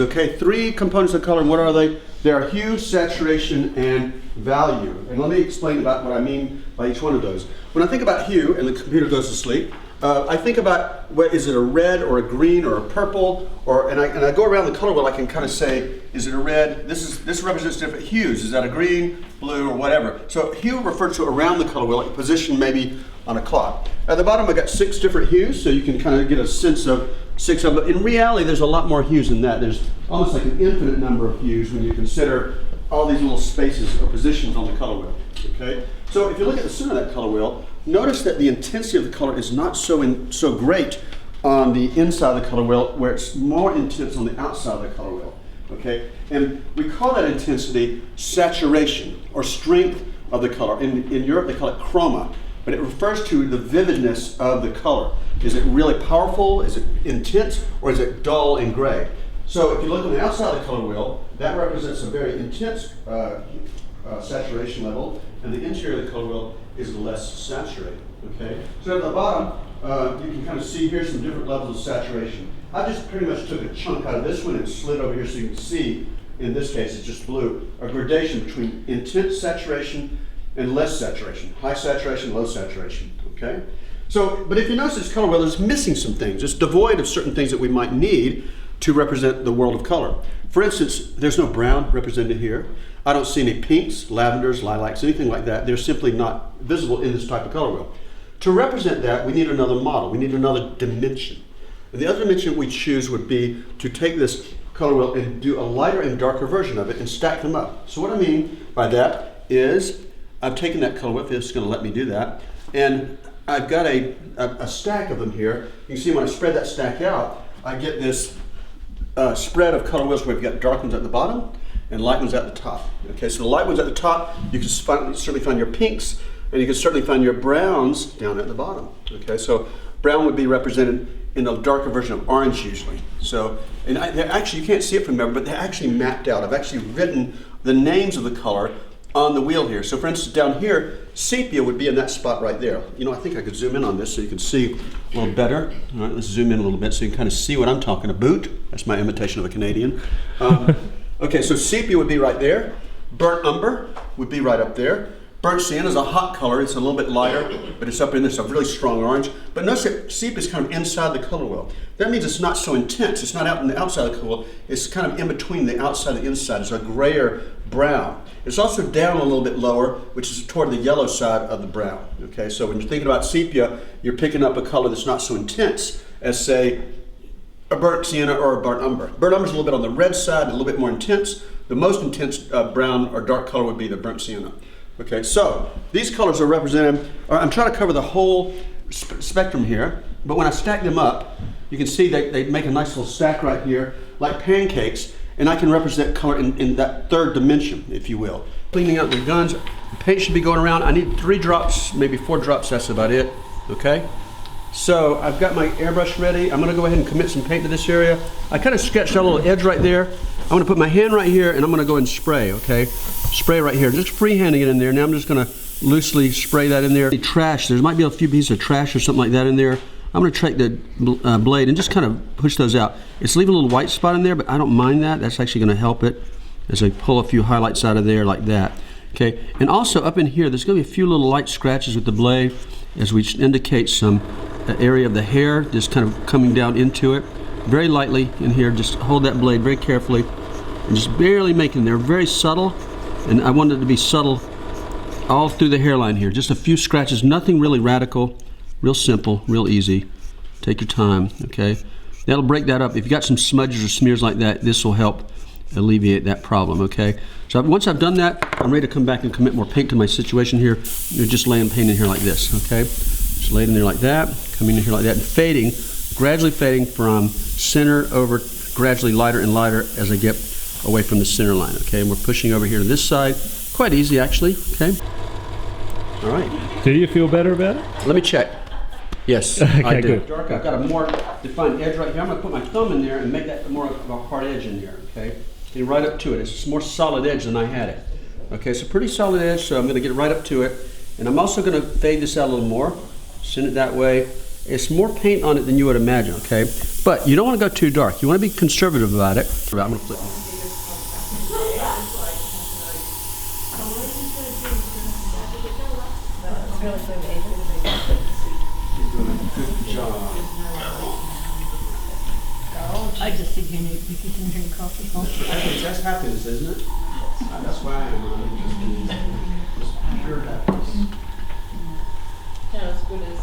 Okay, three components of color, and what are they? They are hue, saturation, and value. And let me explain about what I mean by each one of those. When I think about hue, and the computer goes to sleep, I think about, is it a red or a green or a purple, and I go around the color wheel. I can kind of say, is it a red? This represents different hues. Is that a green, blue, or whatever? So hue refers to around the color wheel, like a position maybe on a clock. At the bottom, I got 6 different hues, so you can kind of get a sense of 6 of them. In reality, there's a lot more hues than that. There's almost like an infinite number of hues when you consider all these little spaces or positions on the color wheel. Okay, so if you look at the center of that color wheel, notice that the intensity of the color is not so great on the inside of the color wheel, where it's more intense on the outside of the color wheel. Okay, and we call that intensity saturation or strength of the color. In Europe, they call it chroma, but it refers to the vividness of the color. Is it really powerful? Is it intense? Or is it dull and gray? So if you look on the outside of the color wheel, that represents a very intense saturation level, and the interior of the color wheel is less saturated. Okay. So at the bottom, you can kind of see here some different levels of saturation. I just pretty much took a chunk out of this one and slid over here so you can see, in this case it's just blue, a gradation between intense saturation and less saturation, high saturation, low saturation. Okay. So, but if you notice this color wheel is missing some things. It's devoid of certain things that we might need to represent the world of color. For instance, there's no brown represented here. I don't see any pinks, lavenders, lilacs, anything like that. They're simply not visible in this type of color wheel. To represent that, we need another model. We need another dimension. And the other dimension we choose would be to take this color wheel and do a lighter and darker version of it and stack them up. So what I mean by that is I've taken that color wheel, it's going to let me do that, and I've got a stack of them here. You can see when I spread that stack out, I get this spread of color wheels where we've got dark ones at the bottom and light ones at the top. Okay, so the light ones at the top, you can certainly find your pinks, and you can certainly find your browns down at the bottom. Okay, so brown would be represented in a darker version of orange usually. So, and actually, you can't see it from there, but they're actually mapped out. I've actually written the names of the color on the wheel here. So for instance, down here, sepia would be in that spot right there. You know, I think I could zoom in on this so you can see a little better. All right, let's zoom in a little bit so you can kind of see what I'm talking about. That's my imitation of a Canadian. Okay, so sepia would be right there. Burnt umber would be right up there. Burnt sienna is a hot color. It's a little bit lighter, but it's up in there, so a really strong orange. But notice that sepia is kind of inside the color wheel. That means it's not so intense. It's not out on the outside of the color wheel. It's kind of in between the outside and the inside. It's a grayer brown. It's also down a little bit lower, which is toward the yellow side of the brown. Okay, so when you're thinking about sepia, you're picking up a color that's not so intense as, say, a burnt sienna or a burnt umber. Burnt umber is a little bit on the red side, a little bit more intense. The most intense brown or dark color would be the burnt sienna. Okay, so these colors are represented, I'm trying to cover the whole spectrum here, but when I stack them up, you can see they make a nice little stack right here, like pancakes, and I can represent color in that third dimension, if you will. Cleaning out the guns, paint should be going around. I need 3 drops, maybe 4 drops, that's about it, okay? So I've got my airbrush ready. I'm gonna go ahead and commit some paint to this area. I kind of sketched out a little edge right there. I'm gonna put my hand right here and I'm gonna go ahead and spray, okay? Spray right here, just freehanding it in there. Now I'm just gonna loosely spray that in there. Trash, there might be a few pieces of trash or something like that in there. I'm gonna take the blade and just kind of push those out. It's leaving a little white spot in there, but I don't mind that. That's actually gonna help it as I pull a few highlights out of there like that. Okay, and also up in here, there's gonna be a few little light scratches with the blade as we indicate some area of the hair just kind of coming down into it. Very lightly in here, just hold that blade very carefully and just barely making there, very subtle. And I want it to be subtle all through the hairline here. Just a few scratches, nothing really radical, real simple, real easy. Take your time, okay? That'll break that up. If you got some smudges or smears like that, this will help alleviate that problem, okay? So once I've done that, I'm ready to come back and commit more paint to my situation here. You're just laying paint in here like this, okay? Just lay it in there like that, coming in here like that, and fading, gradually fading from center over gradually lighter and lighter as I get away from the center line, okay? And we're pushing over here to this side. Quite easy, actually, okay? All right. Do you feel better about it? Let me check. Yes, okay, I do. Good. I've got a more defined edge right here. I'm gonna put my thumb in there and make that more of a hard edge in there, okay? Get right up to it. It's a more solid edge than I had it. Okay, so pretty solid edge, so I'm gonna get right up to it. And I'm also gonna fade this out a little more. Send it that way. It's more paint on it than you would imagine, okay? But you don't want to go too dark. You want to be conservative about it. I'm going to flip it. Good job. I just think you can drink coffee. I think that's happiness, isn't it? That's why I am. Just pure happiness. No, as good as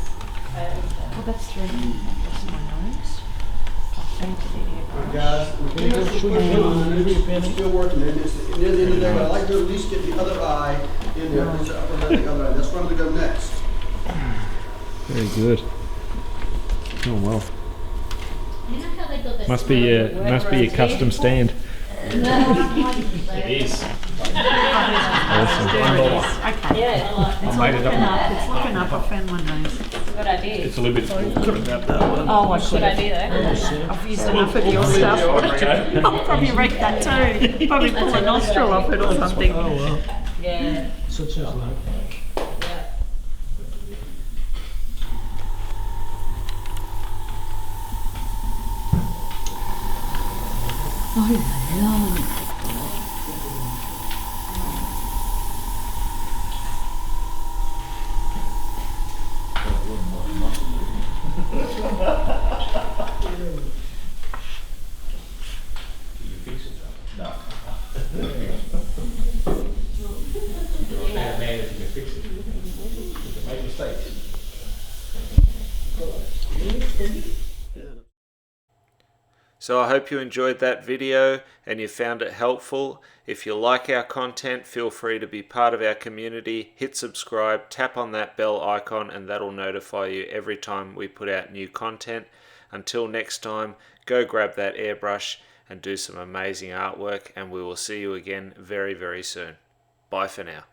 I ever said. Well, that's true. That's my nose. Alright guys, we're still working. Near the end of the day, but I'd like to at least get the other eye in there. That's the other eye. That's where I'm going to go next. Very good. Oh well. You know how they built this Must be a custom stand. It is. Awesome. Okay. Yeah, I like it. It's made it up. It's looking up. I found my nose. It's a good idea. It's a little bit about that one. Oh, I Good should have. idea though. I've used enough of your stuff. I'll probably wreck that too. Probably pull a nostril off it or something. Oh well. Yeah. Such as like. Yeah. So I hope you enjoyed that video and you found it helpful. If you like our content, feel free to be part of our community. Hit subscribe, tap on that bell icon, and that'll notify you every time we put out new content. Until next time, go grab that airbrush and do some amazing artwork, and we will see you again very, very soon. Bye for now.